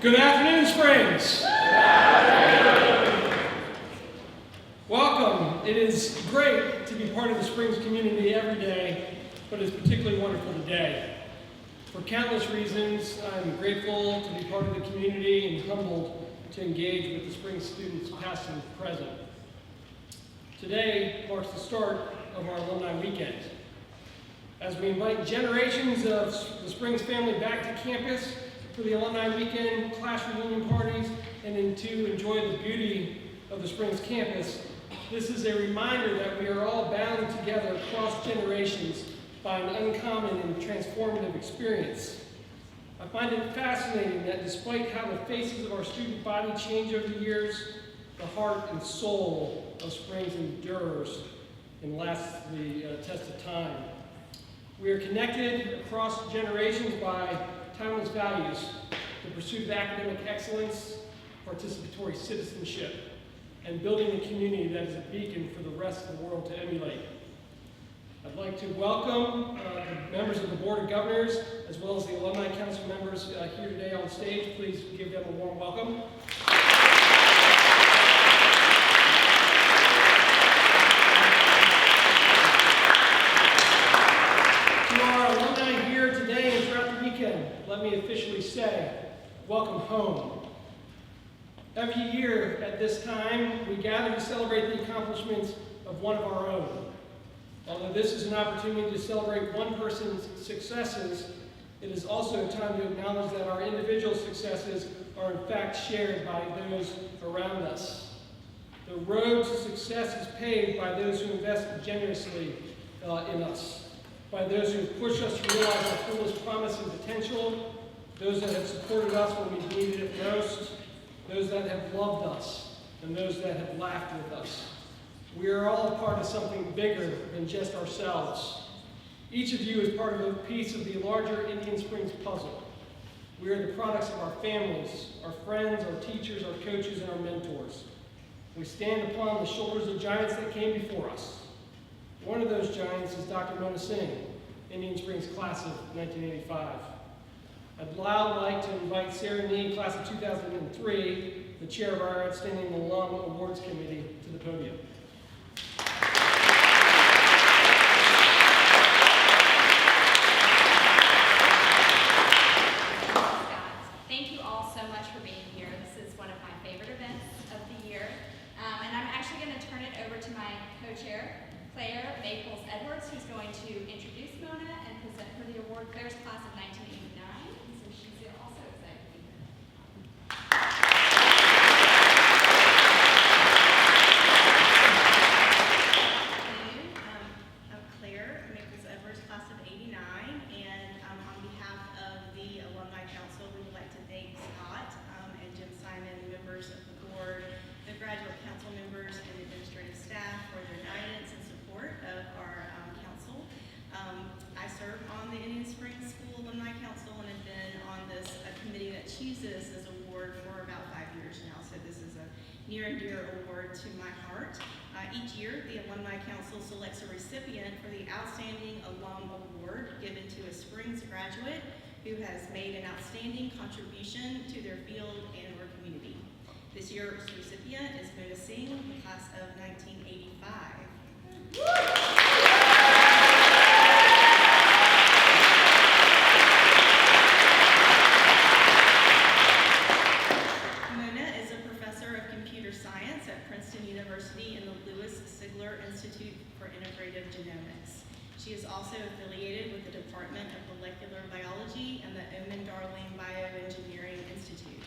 Good afternoon, Springs. Welcome. It is great to be part of the Springs community every day, but it's particularly wonderful today. For countless reasons, I'm grateful to be part of the community and humbled to engage with the Springs students past and present. Today marks the start of our alumni weekend. As we invite generations of the Springs family back to campus for the alumni weekend, class reunion parties, and to enjoy the beauty of the Springs campus, this is a reminder that we are all bound together across generations by an uncommon and transformative experience. I find it fascinating that despite how the faces of our student body change over the years, the heart and soul of Springs endures and lasts the test of time. We are connected across generations by timeless values, the pursuit of academic excellence, participatory citizenship, and building a community that is a beacon for the rest of the world to emulate. I'd like to welcome the members of the Board of Governors, as well as the Alumni Council members here today on stage. Please give them a warm welcome. To our alumni here today and throughout the weekend, let me officially say, welcome home. Every year at this time, we gather to celebrate the accomplishments of one of our own. Although this is an opportunity to celebrate one person's successes, it is also a time to acknowledge that our individual successes are in fact shared by those around us. The road to success is paved by those who invest generously in us, by those who push us to realize our fullest promise and potential, those that have supported us when we needed it most, those that have loved us, and those that have laughed with us. We are all part of something bigger than just ourselves. Each of you is part of a piece of the larger Indian Springs puzzle. We are the products of our families, our friends, our teachers, our coaches, and our mentors. We stand upon the shoulders of giants that came before us. One of those giants is Dr. Mona Singh, Indian Springs class of 1985. I'd now like to invite Sarah Nee, class of 2003, the chair of our Outstanding Alum Awards Committee, to the podium. Thank you all so much for being here. This is one of my favorite events of the year. And I'm actually going to turn it over to my co-chair, Claire Maples-Edwards, who's going to introduce Mona and present her the award. Claire's class of 1989, so she's also excited to be here. I'm Claire Maples-Edwards, class of 89, and on behalf of the Alumni Council, we would like to thank Scott and Jim Simon, members of the board, the graduate council members, and administrative staff for their guidance and support of our council. I serve on the Indian Springs School Alumni Council and have been on this committee that chooses this award for about 5 years now, so this is a near and dear award to my heart. Each year, the Alumni Council selects a recipient for the Outstanding Alum Award given to a Springs graduate who has made an outstanding contribution to their field and or community. This year's recipient is Mona Singh, the class of 1985. Mona is a professor of computer science at Princeton University in the Lewis Sigler Institute for Integrative Genomics. She is also affiliated with the Department of Molecular Biology and the Omen-Darling Bioengineering Institute.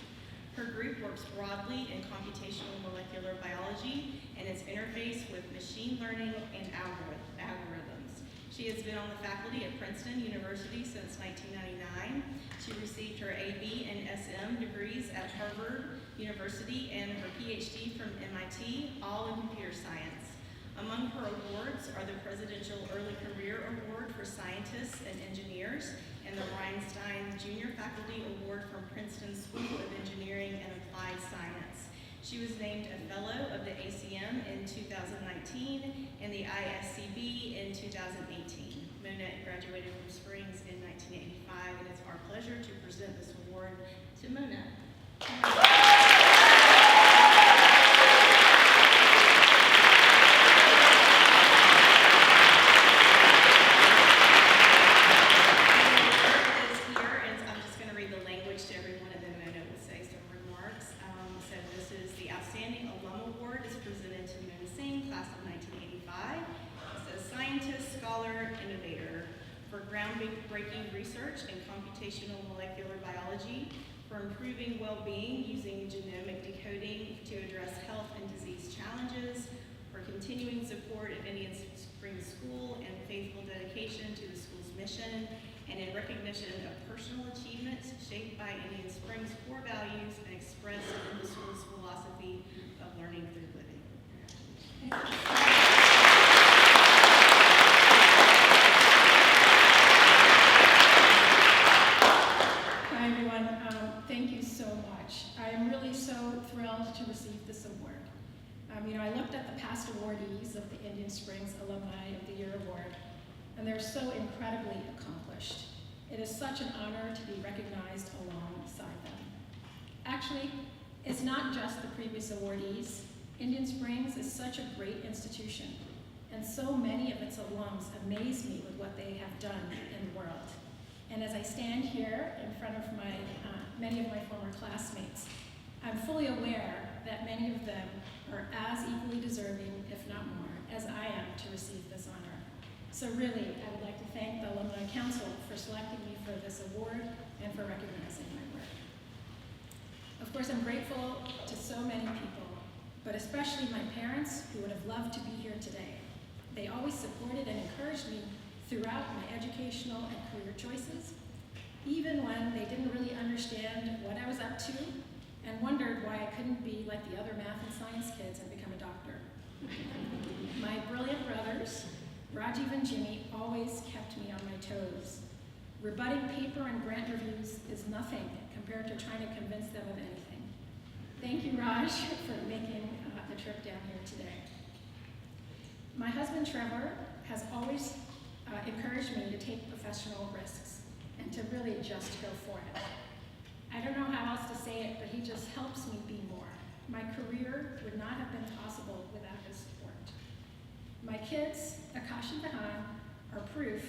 Her group works broadly in computational molecular biology and its interface with machine learning and algorithms. She has been on the faculty at Princeton University since 1999. She received her AB and SM degrees at Harvard University and her PhD from MIT, all in computer science. Among her awards are the Presidential Early Career Award for Scientists and Engineers and the Reinstein Junior Faculty Award from Princeton School of Engineering and Applied Science. She was named a Fellow of the ACM in 2019 and the ISCB in 2018. Mona graduated from Springs in 1985, and it's our pleasure to present this award to Mona. Is here, and I'm just going to read the language to every one of them, and it will say some remarks. So this is the Outstanding Alum Award is presented to Singh, class of 1985. It says scientist, scholar, innovator for groundbreaking research in computational molecular biology, for improving well-being using genomic decoding to address health and disease challenges, for continuing support of Indian Springs School and faithful dedication to the school's mission, and in recognition of personal achievements shaped by Indian Springs' core values and expressed in the school's philosophy of learning through living. Hi, everyone. Thank you so much. I am really so thrilled to receive this award. I looked at the past awardees of the Indian Springs Alumni of the Year Award, and they're so incredibly accomplished. It is such an honor to be recognized alongside them. Actually, it's not just the previous awardees. Indian Springs is such a great institution, and so many of its alums amaze me with what they have done in the world. And as I stand here in front of many of my former classmates, I'm fully aware that many of them are as equally deserving, if not more, as I am to receive this honor. So really, I would like to thank the Alumni Council for selecting me for this award and for recognizing my work. Of course, I'm grateful to so many people, but especially my parents who would have loved to be here today. They always supported and encouraged me throughout my educational and career choices, even when they didn't really understand what I was up to and wondered why I couldn't be like the other math and science kids and become a doctor. My brilliant brothers, Rajiv and Jimmy, always kept me on my toes. Rebutting paper and grant reviews is nothing compared to trying to convince them of anything. Thank you, Raj, for making the trip down here today. My husband, Trevor, has always encouraged me to take professional risks and to really just go for it. I don't know how else to say it, but he just helps me be more. My career would not have been possible without his support. My kids, Akash and Vahan, are proof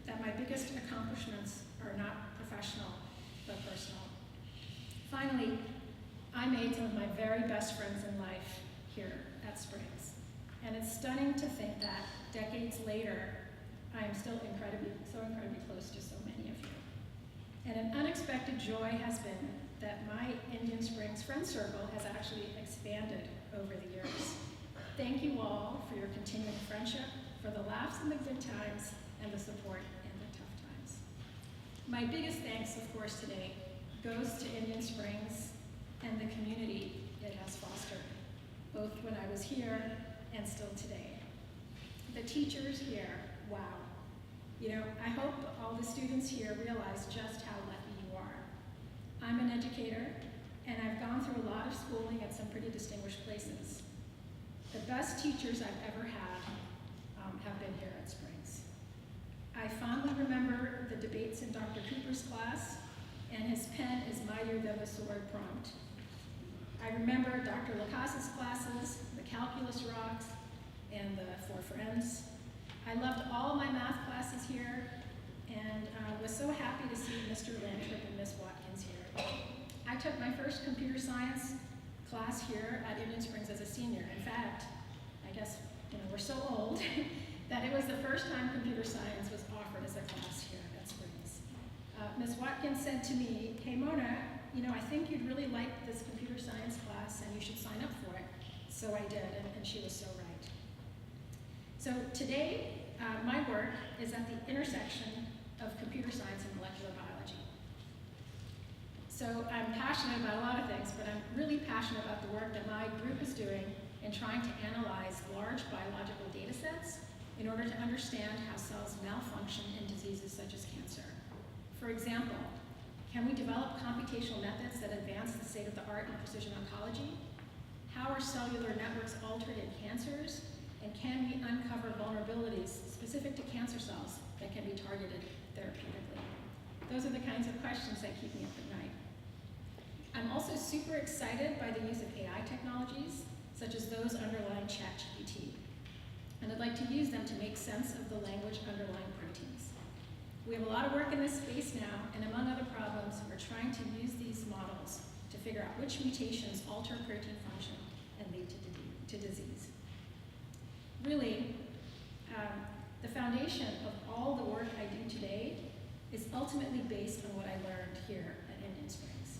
that my biggest accomplishments are not professional, but personal. Finally, I made some of my very best friends in life here at Springs. And it's stunning to think that decades later, I am still incredibly close to so many of you. And an unexpected joy has been that my Indian Springs friend circle has actually expanded over the years. Thank you all for your continuing friendship, for the laughs and the good times, and the support in the tough times. My biggest thanks, of course, today goes to Indian Springs and the community it has fostered, both when I was here and still today. The teachers here, wow. I hope all the students here realize just how lucky you are. I'm an educator, and I've gone through a lot of schooling at some pretty distinguished places. The best teachers I've ever had have been here at Springs. I fondly remember the debates in Dr. Cooper's class, and his pen is mightier than the sword prompt. I remember Dr. Lacasse's classes, the calculus rocks, and the Four Friends. I loved all my math classes here, and was so happy to see Mr. Lantrip and Miss Watkins here. I took my first computer science class here at Indian Springs as a senior. In fact, I guess we're so old that it was the first time computer science was offered as a class here at Springs. Miss Watkins said to me, "Hey Mona, I think you'd really like this computer science class and you should sign up for it." So I did, and she was so right. So today, my work is at the intersection of computer science and molecular biology. So I'm passionate about a lot of things, but I'm really passionate about the work that my group is doing in trying to analyze large biological data sets in order to understand how cells malfunction in diseases such as cancer. For example, can we develop computational methods that advance the state of the art in precision oncology? How are cellular networks altered in cancers? And can we uncover vulnerabilities specific to cancer cells that can be targeted therapeutically? Those are the kinds of questions that keep me up at night. I'm also super excited by the use of AI technologies, such as those underlying ChatGPT. And I'd like to use them to make sense of the language underlying proteins. We have a lot of work in this space now, and among other problems, we're trying to use these models to figure out which mutations alter protein function and lead to disease. Really, the foundation of all the work I do today is ultimately based on what I learned here at Indian Springs.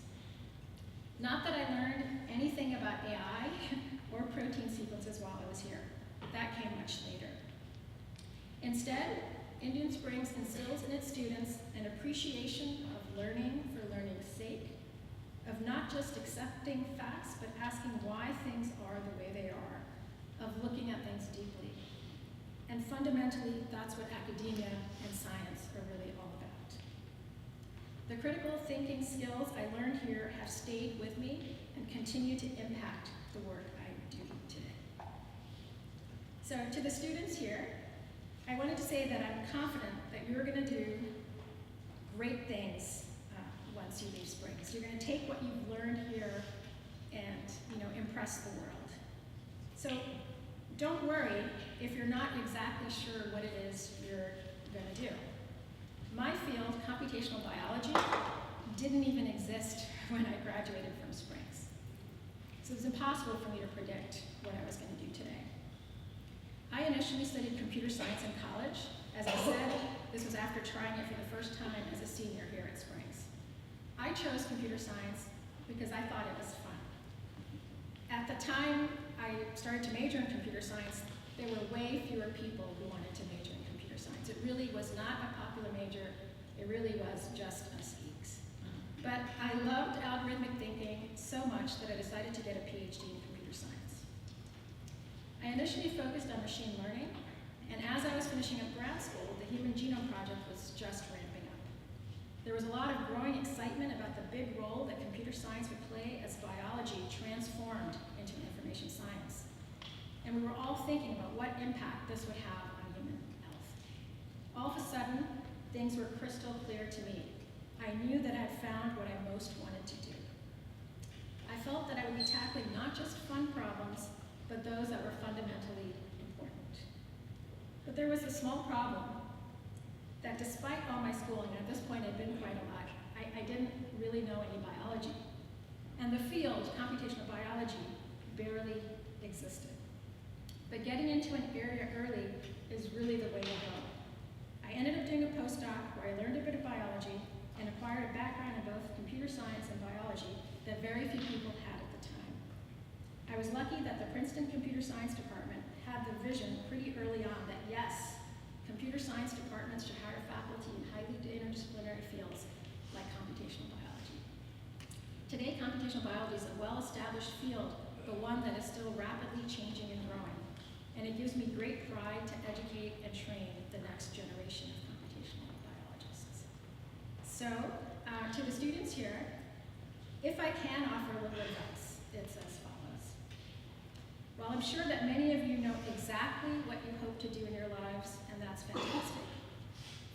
Not that I learned anything about AI or protein sequences while I was here. That came much later. Instead, Indian Springs instills in its students an appreciation of learning for learning's sake, of not just accepting facts, but asking why things are the way they are, of looking at things deeply. And fundamentally, that's what academia and science are really all about. The critical thinking skills I learned here have stayed with me and continue to impact the work I do today. So to the students here, I wanted to say that I'm confident that you're going to do great things once you leave Springs. You're going to take what you've learned here and impress the world. So don't worry if you're not exactly sure what it is you're going to do. My field, computational biology, didn't even exist when I graduated from Springs. So it was impossible for me to predict what I was going to do today. I initially studied computer science in college. As I said, this was after trying it for the first time as a senior here at Springs. I chose computer science because I thought it was fun. At the time I started to major in computer science, there were way fewer people who wanted to major in computer science. It really was not a popular major. It really was just us geeks. But I loved algorithmic thinking so much that I decided to get a PhD in computer science. I initially focused on machine learning, and as I was finishing up grad school, the Human Genome Project was just ramping up. There was a lot of growing excitement about the big role that computer science would play as biology transformed into information science. And we were all thinking about what impact this would have on human health. All of a sudden, things were crystal clear to me. I knew that I had found what I most wanted to do. I felt that I would be tackling not just fun problems, but those that were fundamentally important. But there was a small problem that despite all my schooling, and at this point I'd been quite a lot, I didn't really know any biology. And the field, computational biology, barely existed. But getting into an area early is really the way to go. I ended up doing a postdoc where I learned a bit of biology and acquired a background in both computer science and biology that very few people had at the time. I was lucky that the Princeton Computer Science Department had the vision pretty early on that yes, computer science departments should hire faculty in highly interdisciplinary fields like computational biology. Today, computational biology is a well-established field, but one that is still rapidly changing and growing. And it gives me great pride to educate and train the next generation of computational biologists. So, to the students here, if I can offer a little advice, it's as follows. While I'm sure that many of you know exactly what you hope to do in your lives, and that's fantastic,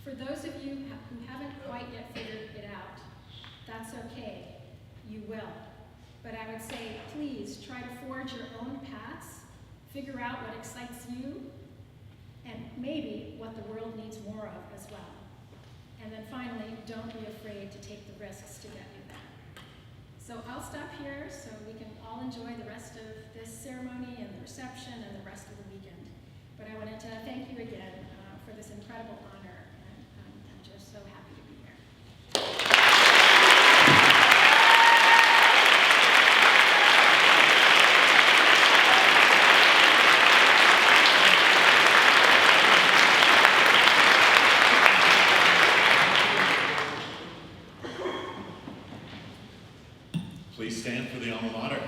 for those of you who haven't quite yet figured it out, that's okay, you will. But I would say, please try to forge your own paths, figure out what excites you, and maybe what the world needs more of as well. And then finally, don't be afraid to take the risks to get you there. So I'll stop here so we can all enjoy the rest of this ceremony and the reception and the rest of the weekend. But I wanted to thank you again for this incredible honor, and I'm just so happy to be here. Please stand for the alma mater.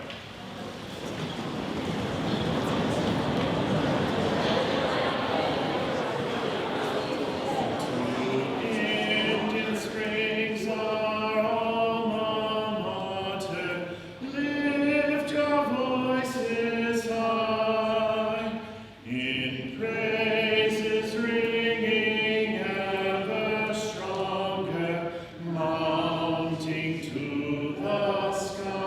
Indian Springs, our alma mater, lift your voices high, in praises ringing ever stronger, mounting to the sky.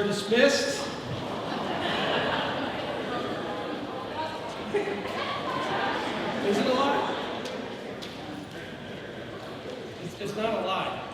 dismissed. Is it a lie? It's not a lie.